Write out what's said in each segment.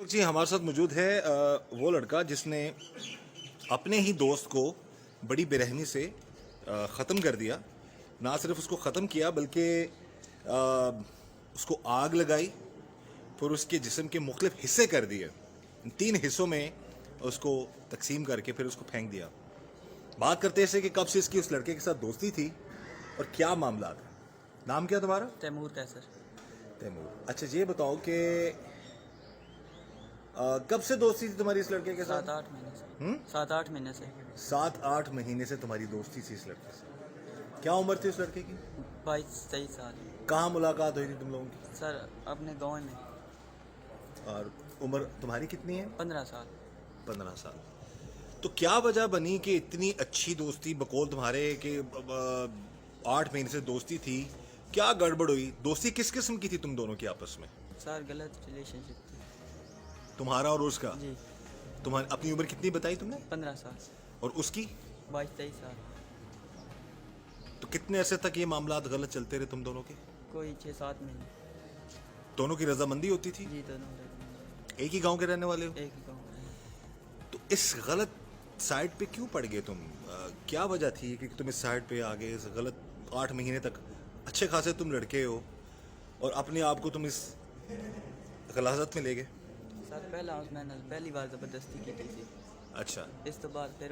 جی ہمارے ساتھ موجود ہے وہ لڑکا جس نے اپنے ہی دوست کو بڑی برہمی سے ختم کر دیا. نہ صرف اس کو ختم کیا بلکہ اس کو آگ لگائی، پھر اس کے جسم کے مختلف حصے کر دیے. 3 حصوں میں اس کو تقسیم کر کے پھر اس کو پھینک دیا. بات کرتے ہیں کہ کب سے اس کی اس لڑکے کے ساتھ دوستی تھی اور کیا معاملات ہیں. نام کیا تمہارا؟ تیمور کیسر. تیمور. اچھا یہ بتاؤ کہ کب سے دوستی تھی تمہاری اس لڑکے کے ساتھ؟ 7-8 مہینے سے. 7-8 مہینے سے. 7-8 مہینے سے تمہاری دوستی تھی اس لڑکے سے. کیا عمر تھی اس لڑکے کی؟ 22-23 سال. کہاں ملاقات ہوئی تھی تم لوگوں کی؟ سر اپنے گاؤں میں. اور عمر تمہاری کتنی ہے؟ 15 سال. 15 سال. تو کیا وجہ بنی کہ اتنی اچھی دوستی بقول تمہارے کہ 8 مہینے سے دوستی تھی، کیا گڑبڑ ہوئی؟ دوستی کس قسم کی تھی تم دونوں کی آپس میں؟ سر غلط ریلیشن شپ تھی. تمہارا اور اس کا؟ جی. تمہاری اپنی عمر کتنی بتائی تم نے؟ 15 سال. اور اس کی؟ 22-23 سال. تو کتنے عرصے تک یہ معاملات غلط چلتے رہے تم دونوں کے؟ کوئی 6-7 مہینے. دونوں کی رضامندی ہوتی تھی؟ جی دونوں ایک ہی گاؤں کے رہنے والے ہو؟ ایک ہی گاؤں میں. تو اس غلط سائٹ پہ کیوں پڑ گئے تم؟ کیا وجہ تھی کہ تم اس سائٹ پہ آ گئے؟ اس غلط 8 مہینے تک اچھے خاصے تم لڑکے ہو اور اپنے آپ کو تم اس غلاظت میں لے گئے. سر میں نے پہلی بار زبردستی کی تھی. اچھا. اس تو بعد پھر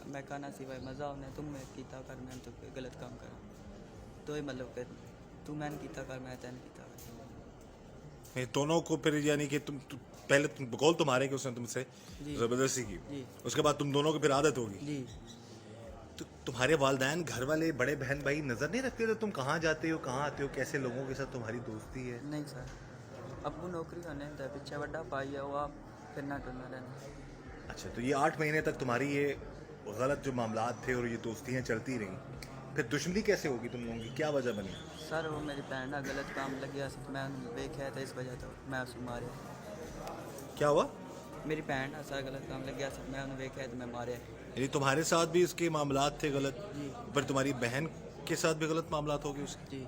میں کہنا سی بھائی مزہ ہونے تم میں کیتا کر میں تو غلط کام کرا تو یہ مطلب کہ تو میں نے کیتا کر میں تین کیتا کر. دونوں کو پھر یعنی کہ تم پہلے بقول تمہارے کہ اس نے تم سے جی. زبردستی کی. جی. اس کے بعد تم دونوں کو پھر عادت ہوگی. جی. تو تمہارے والدین گھر والے بڑے بہن بھائی نظر نہیں رکھتے تھے تم کہاں جاتے ہو کہاں آتے ہو کیسے لوگوں کے ساتھ تمہاری دوستی ہے؟ نہیں سر. ابو نوکری ہونے تو پیچھے بڑا پائی ہے وہ آپ پھرنا ٹرنا رہنا. اچھا. تو یہ 8 مہینے تک تمہاری یہ غلط جو معاملات تھے اور یہ دوستیاں چلتی رہیں، پھر دشمنی کیسے ہوگی تم لوگوں کی؟ کیا وجہ بنی؟ سر وہ میری بہن غلط کام لگیا میں دیکھا تھا اس وجہ تو میں اس کو ماریا. کیا ہوا؟ میری بہن سر غلط کام لگیا میں انہوں دیکھا تو میں ماریا. یعنی تمہارے ساتھ بھی اس کے معاملات تھے غلط؟ جی. پر تمہاری بہن کے ساتھ بھی غلط معاملات ہو گئے اس کے؟ جی.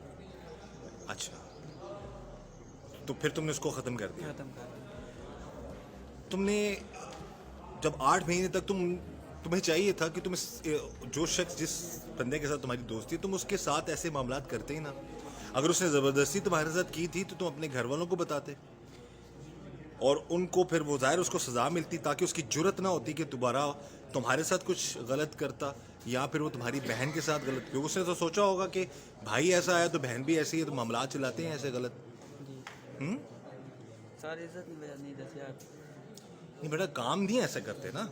اچھا. تو پھر تم نے اس کو ختم کر دیا. ختم کر دیا. تم نے جب 8 مہینے تک تمہیں چاہیے تھا کہ تم جو شخص جس بندے کے ساتھ تمہاری دوستی تم اس کے ساتھ ایسے معاملات کرتے ہی نا. اگر اس نے زبردستی تمہارے ساتھ کی تھی تو تم اپنے گھر والوں کو بتاتے اور ان کو پھر وہ ظاہر اس کو سزا ملتی تاکہ اس کی جرت نہ ہوتی کہ دوبارہ تمہارے ساتھ کچھ غلط کرتا یا پھر وہ تمہاری بہن کے ساتھ غلط. کیونکہ اس نے تو سوچا ہوگا کہ بھائی ایسا ہے تو بہن بھی ایسی ہے تو معاملات چلاتے ہیں ایسے غلط. جی. ساری عزت نہیں دس یار. نہیں بیٹا کام نہیں ایسا کرتے نا.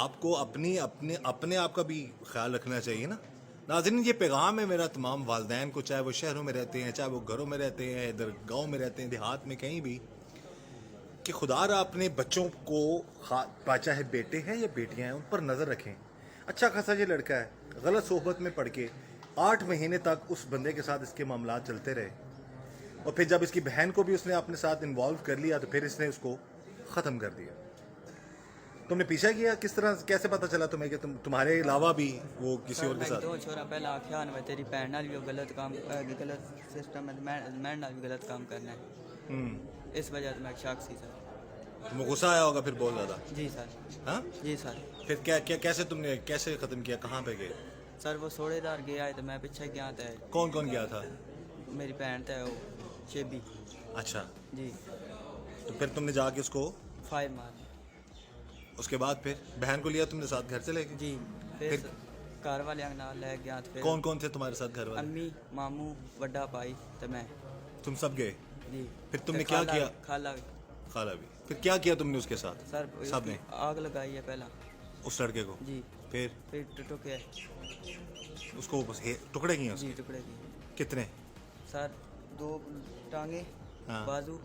آپ کو اپنے آپ کا بھی خیال رکھنا چاہیے نا. ناظرین یہ پیغام ہے میرا تمام والدین کو، چاہے وہ شہروں میں رہتے ہیں چاہے وہ گھروں میں رہتے ہیں ادھر گاؤں میں رہتے ہیں دیہات میں کہیں بھی، کہ خدا را اپنے بچوں کو چاہے بیٹے ہیں یا بیٹیاں ہیں ان پر نظر رکھیں. اچھا خاصا یہ لڑکا ہے غلط صحبت میں پڑھ کے 8 مہینے تک اس بندے کے ساتھ اس کے معاملات چلتے رہے اور پھر جب اس کی بہن کو بھی اس نے اپنے ساتھ انوالو کر لیا تو پھر اس نے اس کو ختم کر دیا. تم نے پیچھا کیا کس طرح کیسے پتا چلا تمہیں کہ تمہارے علاوہ بھی وہ کسی اور کے ساتھ؟ دو چھوڑا پہلا آخیا میں تیری بہن نال بھی غلط کام غلط سسٹم ہے میں نال بھی غلط کام کرنا ہے. اس وجہ سے میں شاک سی سر. تمہیں غصہ آیا ہوگا پھر بہت زیادہ؟ جی سر. ہاں جی سر. پھر کیسے تم نے کیسے ختم کیا؟ کہاں پہ گئے؟ سر وہ سوڑے دار گیا ہے تو میں پیچھے گیا تھا. کون کون گیا تھا؟ میری بہن تھا وہ شیبی. اچھا. جی. تو پھر تم نے جا کے اس کو فائر مار. اس کے بعد پھر بہن کو لیا تم نے ساتھ گھر سے لے کے؟ جی. پھر گھر والے نال لے گیا. کون کون تھے تمہارے ساتھ گھر والے؟ امی ماموں بڑا بھائی تو میں. تم سب گئے؟ جی. پھر تم نے کیا کیا؟ خالہ بھی. پھر کیا کیا تم نے اس کے ساتھ؟ سر سب نے آگ لگائی ہے پہلا اس لڑکے کو. جی. پھر ٹوٹے اس کو ٹکڑے کیے؟ جی ٹکڑے کی. کتنے؟ سر 2 ٹانگیں بازو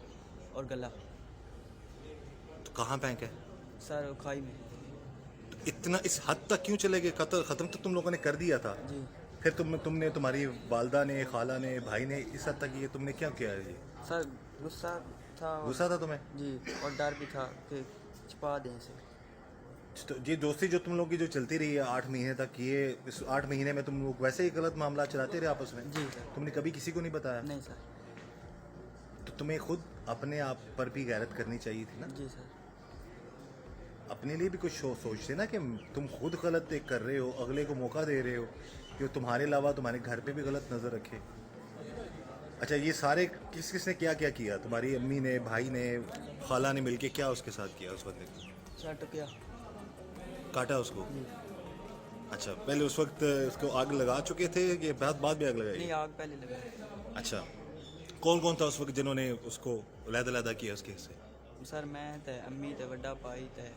اور گلا. تو کہاں پھینکے؟ سر کھائی میں. اتنا اس حد تک کیوں چلے گئے؟ ختم تو تم لوگوں نے کر دیا تھا. جی. پھر تم نے تمہاری والدہ نے خالہ نے بھائی نے اس حد تک یہ تم نے کیا کیا ہے؟ سر غصہ تھا تمہیں؟ جی. اور ڈر بھی تھا کہ چھپا دیں اسے. یہ دوستی جو تم لوگوں کی جو چلتی رہی ہے 8 مہینے تک، یہ اس 8 مہینے میں تم لوگ ویسے ہی غلط معاملات چلاتے رہے آپس میں؟ جی سر. تم نے کبھی کسی کو نہیں بتایا؟ نہیں سر. تو تمہیں خود اپنے آپ پر بھی غیرت کرنی چاہیے تھی نا. جی سر. اپنے لیے بھی کچھ سوچتے نا کہ تم خود غلط کر رہے ہو, اگلے کو موقع دے رہے ہو کہ وہ تمہارے علاوہ تمہارے گھر پہ بھی غلط نظر رکھے. اچھا یہ سارے کس کس نے کیا کیا؟ تمہاری امی نے, بھائی نے, خالہ نے مل کے کیا اس کے ساتھ کیا اس بندے کو؟ سٹ کیا. کاٹا اس کو؟ اچھا پہلے اس وقت اس کو آگ لگا چکے تھے کہ بعد میں آگ لگائی؟ نہیں, آگ پہلے لگا. اچھا کون کون تھا اس وقت جنہوں نے اس کو علیحدہ کیا اس کے حصے؟ سر میں تے, امی تے, وڈا بھائی تے,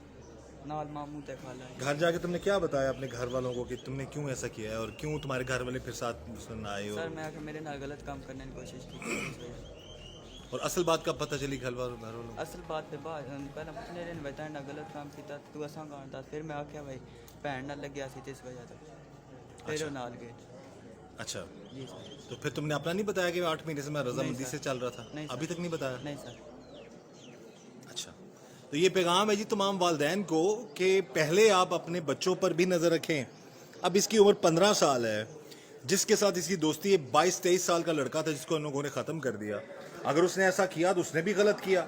نال ماموں تے, خالہ. گھر جا کے تم نے کیا بتایا اپنے گھر والوں کو کہ تم نے کیوں ایسا کیا ہے اور کیوں تمہارے گھر والے پھر ساتھ سننا آئے ہو؟ سر میں کہ میرے نال غلط کام کرنے کی کوشش کی تھی اس وجہ سے. اور اصل بات کب پتہ چلی گھر والوں؟ اصل بات پہ بعد پہلے پوچھنے رہے بتا نہ غلط کام کیتا تو اساں کانتا. پھر میں آخیا بھائی بھن نہ لگیا سی تے اس وجہ سے پھر وہ نال گئے. اچھا جی سر. تو پھر تم نے اپنا نہیں بتایا کہ 8 مہینے سے میں رضامندی سے چل رہا تھا؟ نہیں سر. ابھی تک نہیں بتایا؟ نہیں سر. اچھا تو یہ پیغام ہے جی تمام والدین کو کہ پہلے آپ اپنے بچوں پر بھی نظر رکھیں. اب اس کی عمر 15 سال ہے, جس کے ساتھ اس کی دوستی 22-23 سال کا لڑکا تھا جس کو ان لوگوں نے ختم کر دیا. اگر اس نے ایسا کیا تو اس نے بھی غلط کیا,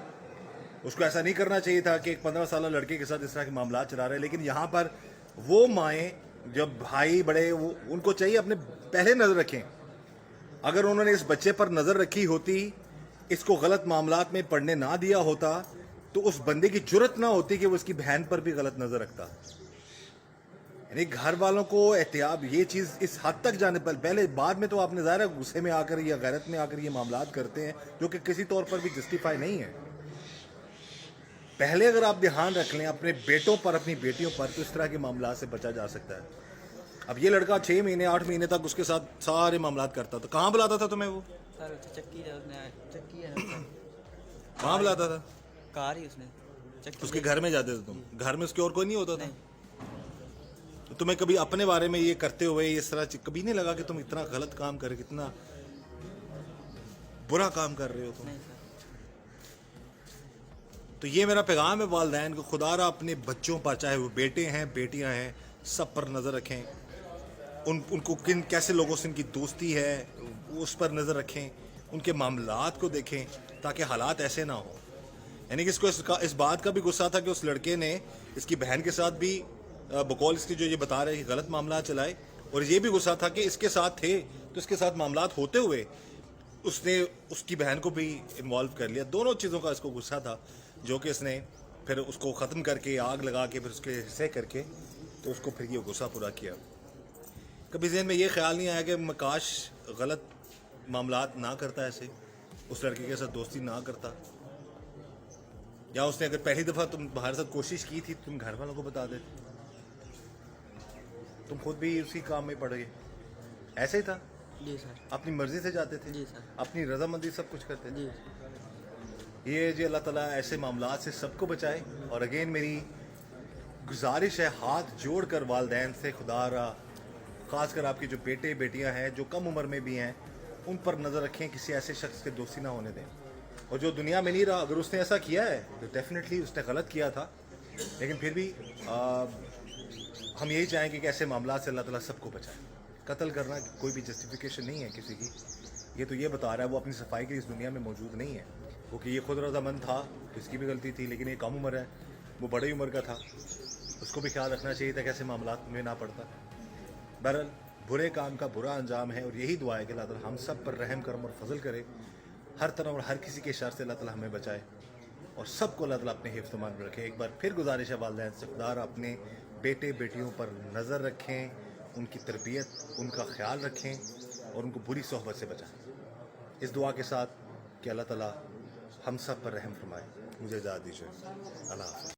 اس کو ایسا نہیں کرنا چاہیے تھا کہ ایک 15 سالہ لڑکے کے ساتھ اس طرح کے معاملات چلا رہے. لیکن یہاں پر وہ مائیں جب بھائی بڑے ان کو چاہیے اپنے پہلے نظر رکھیں. اگر انہوں نے اس بچے پر نظر رکھی ہوتی, اس کو غلط معاملات میں پڑنے نہ دیا ہوتا, تو اس بندے کی جرت نہ ہوتی کہ وہ اس کی بہن پر بھی غلط نظر رکھتا. یعنی گھر والوں کو احتیاط یہ چیز اس حد تک جانے پر پہلے, بعد میں تو آپ نے ظاہر ہے غصے میں آ کر یا غیرت میں آ کر یہ معاملات کرتے ہیں جو کہ کسی طور پر بھی جسٹیفائی نہیں ہے. پہلے اگر آپ دھیان رکھ لیں اپنے بیٹوں پر, اپنی بیٹیوں پر, تو اس طرح کے معاملات سے بچا جا سکتا ہے. اب یہ لڑکا 6 مہینے 8 مہینے تک اس کے ساتھ سارے معاملات کرتا تھا. کہاں بلاتا تھا تمہیں وہ؟ سر چکی ہے اس نے, چکی ہے نا کہاں بلاتا تھا؟ کار ہی اس نے چکی. اس کے گھر میں جاتے تھے تم؟ گھر میں اس کے اور کوئی نہیں ہوتا تھا؟ نہیں. تو تمہیں کبھی اپنے بارے میں یہ کرتے ہوئے اس طرح کبھی نہیں لگا کہ تم اتنا غلط کام کر, کتنا برا کام کر رہے ہو تم؟ نہیں سر. تو یہ میرا پیغام ہے والدین کو, خدا را اپنے بچوں پر, چاہے وہ بیٹے ہیں بیٹیاں ہیں, سب پر نظر رکھیں. ان کو کیسے لوگوں سے ان کی دوستی ہے اس پر نظر رکھیں, ان کے معاملات کو دیکھیں تاکہ حالات ایسے نہ ہوں. یعنی کہ اس کو اس بات کا بھی غصہ تھا کہ اس لڑکے نے اس کی بہن کے ساتھ بھی بقول اس کی جو یہ بتا رہے ہیں غلط معاملات چلائے, اور یہ بھی غصہ تھا کہ اس کے ساتھ تھے تو اس کے ساتھ معاملات ہوتے ہوئے اس نے اس کی بہن کو بھی انوالو کر لیا. دونوں چیزوں کا اس کو غصہ تھا جو کہ اس نے پھر اس کو ختم کر کے, آگ لگا کے, پھر اس کے حصے کر کے, تو اس کو پھر یہ غصہ پورا کیا. کبھی ذہن میں یہ خیال نہیں آیا کہ میں کاش غلط معاملات نہ کرتا, ایسے اس لڑکے کے ساتھ دوستی نہ کرتا, یا اس نے اگر پہلی دفعہ تمہارے ساتھ کوشش کی تھی تم گھر والوں کو بتا دیتے, تم خود بھی اسی کام میں پڑ گئے. ایسے ہی تھا؟ جی سر. اپنی مرضی سے جاتے تھے؟ جی سر. اپنی رضامندی سب کچھ کرتے تھے؟ جی. یہ جی اللہ تعالیٰ ایسے معاملات سے سب کو بچائے. اور اگین میری گزارش ہے ہاتھ جوڑ کر والدین سے, خدا را خاص کر آپ کے جو بیٹے بیٹیاں ہیں جو کم عمر میں بھی ہیں, ان پر نظر رکھیں, کسی ایسے شخص کے دوستی نہ ہونے دیں. اور جو دنیا میں نہیں رہا, اگر اس نے ایسا کیا ہے تو ڈیفینیٹلی اس نے غلط کیا تھا, لیکن پھر بھی ہم یہی چاہیں کہ ایسے معاملات سے اللہ تعالیٰ سب کو بچائے. قتل کرنا کوئی بھی جسٹیفیکیشن نہیں ہے کسی کی. یہ تو یہ بتا رہا ہے وہ اپنی صفائی کے اس دنیا میں موجود نہیں ہے, کیونکہ یہ خود رضامند تھا تو اس کی بھی غلطی تھی, لیکن یہ کم عمر ہے, وہ بڑی عمر کا تھا, اس کو بھی خیال رکھنا چاہیے تھا کہ ایسے معاملات میں نہ پڑتا. بہرحال برے کام کا برا انجام ہے, اور یہی دعا ہے کہ اللہ تعالیٰ ہم سب پر رحم کرم اور فضل کرے, ہر طرح اور ہر کسی کے شر سے اللہ تعالیٰ ہمیں بچائے, اور سب کو اللہ تعالیٰ اپنے حفظ و امان میں رکھے. ایک بار پھر گزارش ہے والدین سے, خدا را اپنے بیٹے بیٹیوں پر نظر رکھیں, ان کی تربیت, ان کا خیال رکھیں, اور ان کو بری صحبت سے بچائیں. اس دعا کے ساتھ کہ اللہ تعالیٰ ہم سب پر رحم فرمائے. مجھے اجازت دیجیے. اللہ حافظ.